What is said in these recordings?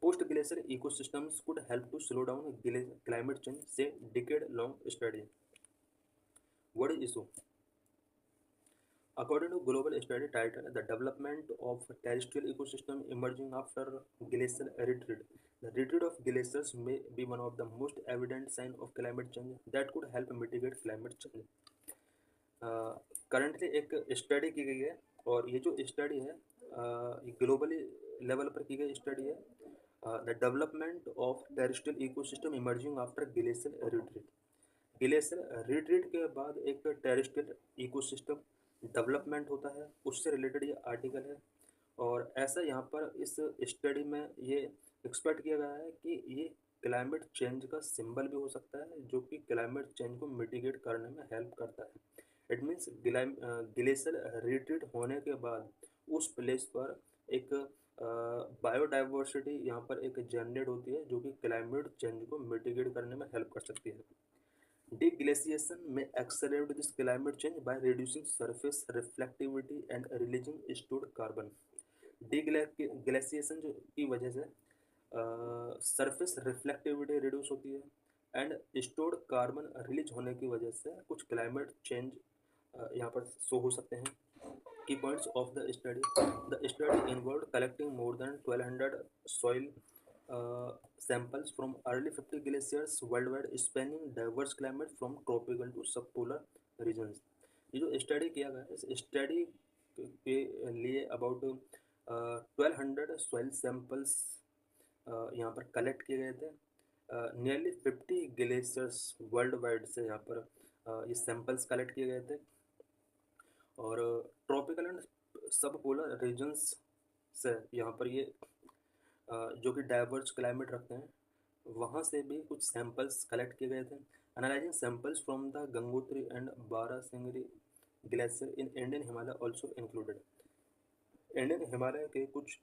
Post glacial ecosystems could help to slow down climate change, say decade long study. What is issue? According to global study titled The Development of Terrestrial Ecosystem Emerging After Glacial Retreat, the retreat of glaciers may be one of the most evident signs of climate change that could help mitigate climate change. Currently एक study की गई है और ये जो study है globally level पर की गई स्टडी है the development of terrestrial ecosystem emerging after glacial retreat. Glacial retreat के बाद एक टेरेस्ट्रियल इकोसिस्टम डेवलपमेंट होता है, उससे रिलेटेड ये आर्टिकल है। और ऐसा यहाँ पर इस स्टडी में ये एक्सपेक्ट किया गया है कि ये क्लाइमेट चेंज का सिंबल भी हो सकता है, जो कि क्लाइमेट चेंज को मिटिगेट करने में हेल्प करता है। इट मीन्स ग्लेशियल रिट्रीट होने के बाद उस प्लेस पर एक बायोडाइवर्सिटी यहाँ पर एक जनरेट होती है, जो कि क्लाइमेट चेंज को मिटिगेट करने में हेल्प कर सकती है। Deglaciation may accelerate this climate change by reducing surface reflectivity and releasing stored carbon. Deglaciation जो की वजह से सरफेस रिफ्लेक्टिविटी रिड्यूस होती है एंड स्टोर्ड कार्बन रिलीज होने की वजह से कुछ क्लाइमेट चेंज यहाँ पर शो हो सकते हैं। Key points of the study. The study involved collecting more than 1200 soil samples from early 50 glaciers worldwide, spanning diverse climate from tropical to subpolar regions. ये जो स्टडी किया गया है, इस स्टडी के लिए अबाउट 1200 सॉइल सैंपल्स यहाँ पर कलेक्ट किए गए थे। नियरली 50 ग्लेशियर्स वर्ल्ड वाइड से यहाँ पर ये सैंपल्स कलेक्ट किए गए थे और ट्रॉपिकल एंड सब पोलर रीजन्स से यहाँ पर ये जो कि डाइवर्स क्लाइमेट रखते हैं, वहाँ से भी कुछ सैंपल्स कलेक्ट किए गए थे। Analysing samples from the Gangotri and Barasingri glacier in Indian Himalaya also included. Indian Himalaya के कुछ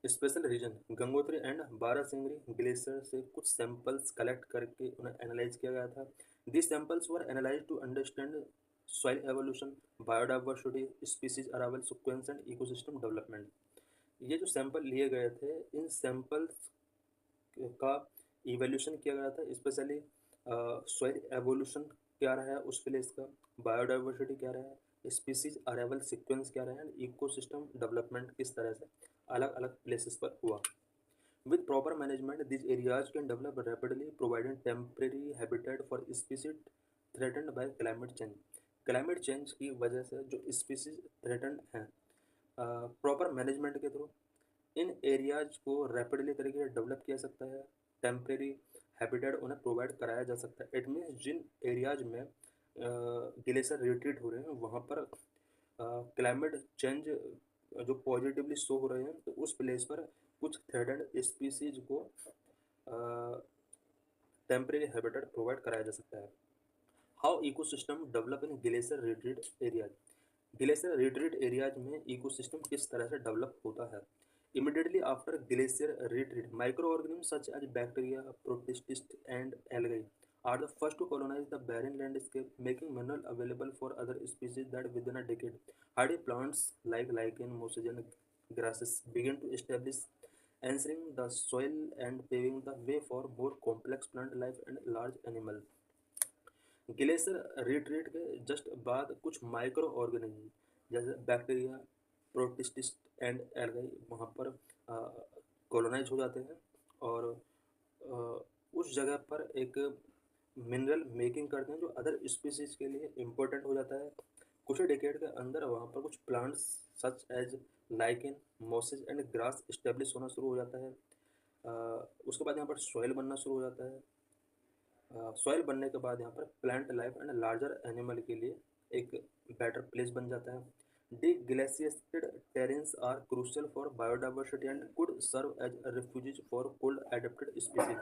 special region Gangotri and Barasingri glacier से कुछ सैंपल्स कलेक्ट करके उन्हें एनालाइज किया गया था। This samples were analyse to understand soil evolution, biodiversity, species arrival sequence and ecosystem development। ये जो सैंपल लिए गए थे, इन सैंपल्स का इवोल्यूशन किया गया था, स्पेशली सॉइल एवोल्यूशन क्या रहा है उस प्लेस का, बायोडाइवर्सिटी क्या रहा है, स्पीसीज अराइवल सीक्वेंस क्या रहा है, इकोसिस्टम डेवलपमेंट किस तरह से अलग अलग प्लेसेस पर हुआ। With proper management, these areas can develop rapidly, providing temporary habitat for species threatened by climate change। Climate change की वजह से जो स्पीसीज थ्रेटन्ड हैं, प्रॉपर मैनेजमेंट के थ्रू इन एरियाज को रैपिडली तरीके से डेवलप किया सकता है, टेम्परेरी हैबिटेट उन्हें प्रोवाइड कराया जा सकता है। इट मीन्स जिन एरियाज में ग्लेशियर रिट्रीट हो रहे हैं वहाँ पर क्लाइमेट चेंज जो पॉजिटिवली शो हो रहे हैं, तो उस प्लेस पर कुछ थ्रेटन्ड स्पीसीज को टेम्परेरी हैबिटेट प्रोवाइड कराया जा सकता है। How ecosystem develop in glacier retreat areas. Glacier retreat areas में इकोसिस्टम किस तरह से डेवलप होता है। Immediately after glacier retreat, microorganism such as bacteria, protist and algae are the first to colonize the barren landscape, making mineral available for other species that within a decade. Hardy plants like lichen, mosses and grasses begin to establish, answering the soil and paving the way for more complex plant life and large animal। Glacier retreat के just बाद कुछ micro organism जैसे bacteria, protist and algae वहाँ पर colonise हो जाते हैं और उस जगह पर एक मिनरल मेकिंग करते हैं जो अदर स्पीसीज के लिए इम्पोर्टेंट हो जाता है। कुछ डेकेड के अंदर वहाँ पर कुछ plants such as lichen, mosses and grass establish होना शुरू हो जाता है। उसके बाद यहाँ पर सॉइल बनना शुरू हो जाता है। सॉइल बनने के बाद यहाँ पर plant life and larger animal के लिए एक बेटर प्लेस बन जाता है। Deglaciated terrains are crucial for biodiversity and could serve as refuges for cold adapted species।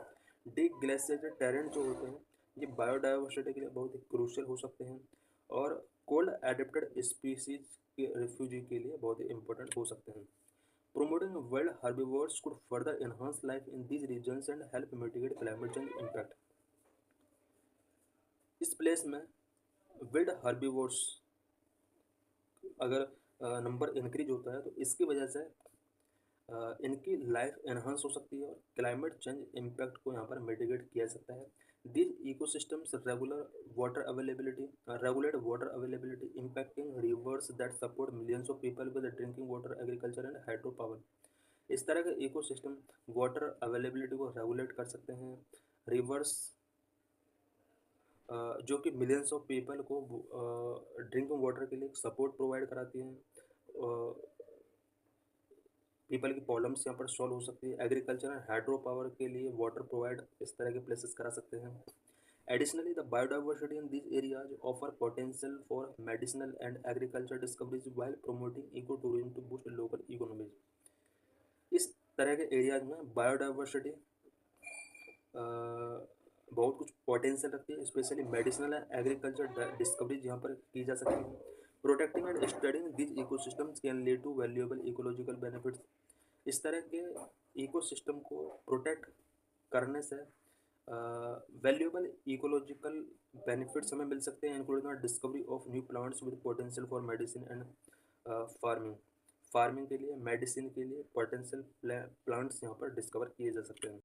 Deglaciated terrain जो होते हैं ये बायोडाइवर्सिटी के लिए बहुत ही क्रूशियल हो सकते हैं और कोल्ड एडेप्टेड स्पीसीज के रिफ्यूजी के लिए बहुत ही इंपॉर्टेंट हो सकते हैं। Promoting wild herbivores could further enhance life in these regions and help mitigate climate change impact। इस प्लेस में विल्ड हर्बीवोर्स अगर नंबर इंक्रीज होता है तो इसकी वजह से इनकी लाइफ एनहांस हो सकती है और क्लाइमेट चेंज इम्पैक्ट को यहाँ पर मिटिगेट किया जा सकता है। These ecosystems regulate water availability impacting reverse that support millions of people with drinking water agriculture and hydro power. इस तरह के इकोसिस्टम वाटर अवेलेबिलिटी को रेगुलेट कर सकते हैं। रिवर्स जो कि मिलियंस ऑफ पीपल को ड्रिंकिंग वाटर के लिए सपोर्ट प्रोवाइड कराती हैं। पीपल की प्रॉब्लम्स यहाँ पर सॉल्व हो सकती है। एग्रीकल्चर एंड हाइड्रो पावर के लिए वाटर प्रोवाइड इस तरह के प्लेसेस करा सकते हैं। Additionally the biodiversity in this areas offer potential for medicinal and agriculture discoveries while promoting ecotourism to boost local economies. इस तरह के एरियाज में बायोडाइवर्सिटी बहुत कुछ पोटेंशियल रखती है, specially medicinal and agriculture discoveries यहाँ पर की जा सकती है। Protecting and studying this ecosystems can lead to valuable ecological benefits. इस तरह के इकोसिस्टम को प्रोटेक्ट करने से वैल्यूएबल इकोलॉजिकल बेनिफिट्स हमें मिल सकते हैं, including discovery of new plants with potential for medicine and farming. Farming के लिए, मेडिसिन के लिए पोटेंशियल प्लांट्स यहाँ पर डिस्कवर किए जा सकते हैं।